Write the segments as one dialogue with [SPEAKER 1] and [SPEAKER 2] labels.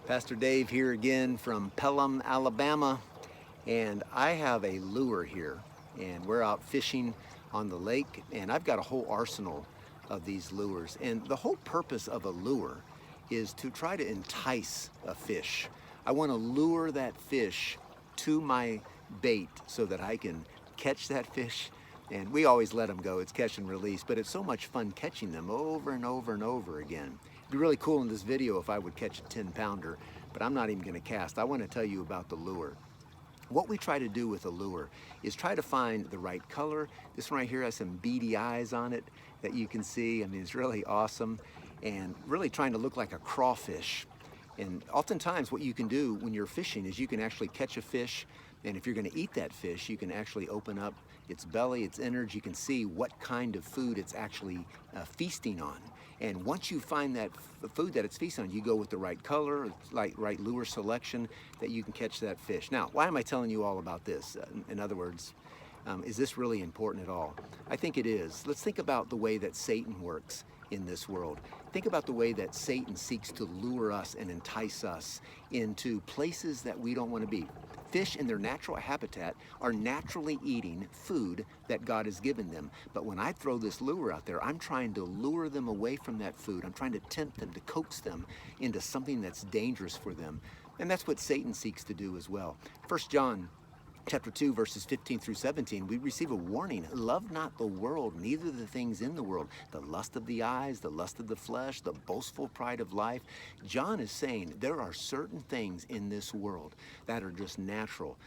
[SPEAKER 1] Pastor Dave here again from Pelham, Alabama, and I have a lure here, and we're out fishing on the lake, and I've got a whole arsenal of these lures. And the whole purpose of a lure is to try to entice a fish. I want to lure that fish to my bait so that I can catch that fish. And we always let them go. It's catch and release, but it's so much fun catching them over and over and over again. It'd be really cool in this video if I would catch a 10-pounder, but I'm not even going to cast. I want to tell you about the lure. What we try to do with a lure is try to find the right color. This one right here has some beady eyes on it that you can see. I mean, it's really awesome, and really trying to look like a crawfish. And oftentimes what you can do when you're fishing is you can actually catch a fish, and if you're going to eat that fish, you can actually open up its belly, its innards. You can see what kind of food it's actually feasting on. And once you find that food that it's feasting on, you go with the right color, right lure selection, that you can catch that fish. Now, why am I telling you all about this? In other words, is this really important at all? I think it is. Let's think about the way that Satan works in this world. Think about the way that Satan seeks to lure us and entice us into places that we don't want to be. Fish in their natural habitat are naturally eating food that God has given them. But when I throw this lure out there, I'm trying to lure them away from that food. I'm trying to tempt them, to coax them into something that's dangerous for them. And that's what Satan seeks to do as well. 1 John Chapter 2, verses 15 through 17, we receive a warning. Love not the world, neither the things in the world. The lust of the eyes, the lust of the flesh, the boastful pride of life. John is saying there are certain things in this world that are just natural.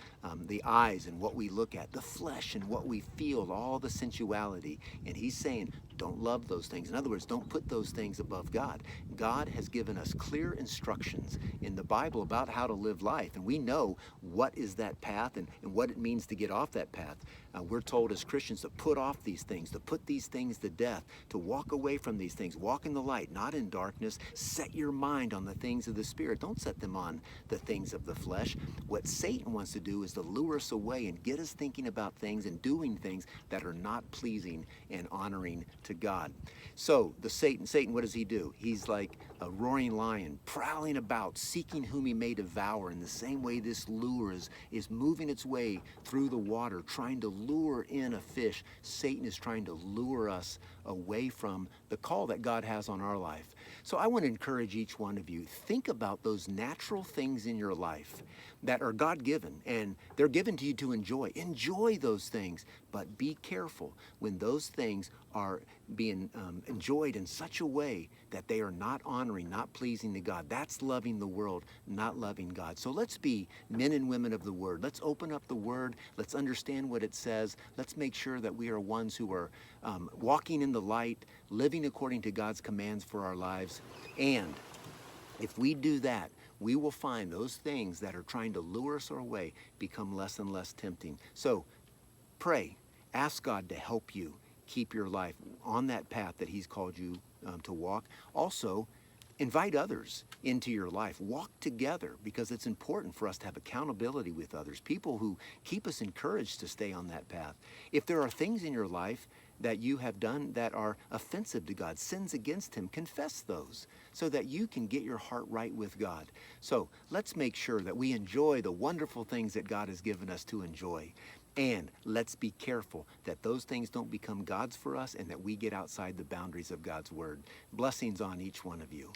[SPEAKER 1] The eyes and what we look at, the flesh and what we feel, all the sensuality. And he's saying, don't love those things. In other words, don't put those things above God. God has given us clear instructions in the Bible about how to live life. And we know what is that path and what it means to get off that path. We're told as Christians to put off these things, to put these things to death, to walk away from these things, walk in the light, not in darkness. Set your mind on the things of the Spirit. Don't set them on the things of the flesh. What Satan wants to do is to lure us away and get us thinking about things and doing things that are not pleasing and honoring to God. So Satan, what does he do? He's like a roaring lion, prowling about, seeking whom he may devour. In the same way, this lure is moving its way through the water, trying to lure in a fish. Satan is trying to lure us away from the call that God has on our life. So I want to encourage each one of you, think about those natural things in your life that are God-given, and they're given to you to enjoy. Enjoy those things, but be careful when those things are being enjoyed in such a way that they are not honoring, not pleasing to God. That's loving the world, not loving God. So let's be men and women of the Word. Let's open up the Word. Let's understand what it says. Let's make sure that we are ones who are walking in the light, living according to God's commands for our lives. And if we do that, we will find those things that are trying to lure us away become less and less tempting. So pray, ask God to help you keep your life on that path that he's called you to walk. Also, invite others into your life. Walk together, because it's important for us to have accountability with others, people who keep us encouraged to stay on that path. If there are things in your life that you have done that are offensive to God, sins against him, confess those so that you can get your heart right with God. So let's make sure that we enjoy the wonderful things that God has given us to enjoy. And let's be careful that those things don't become gods for us and that we get outside the boundaries of God's word. Blessings on each one of you.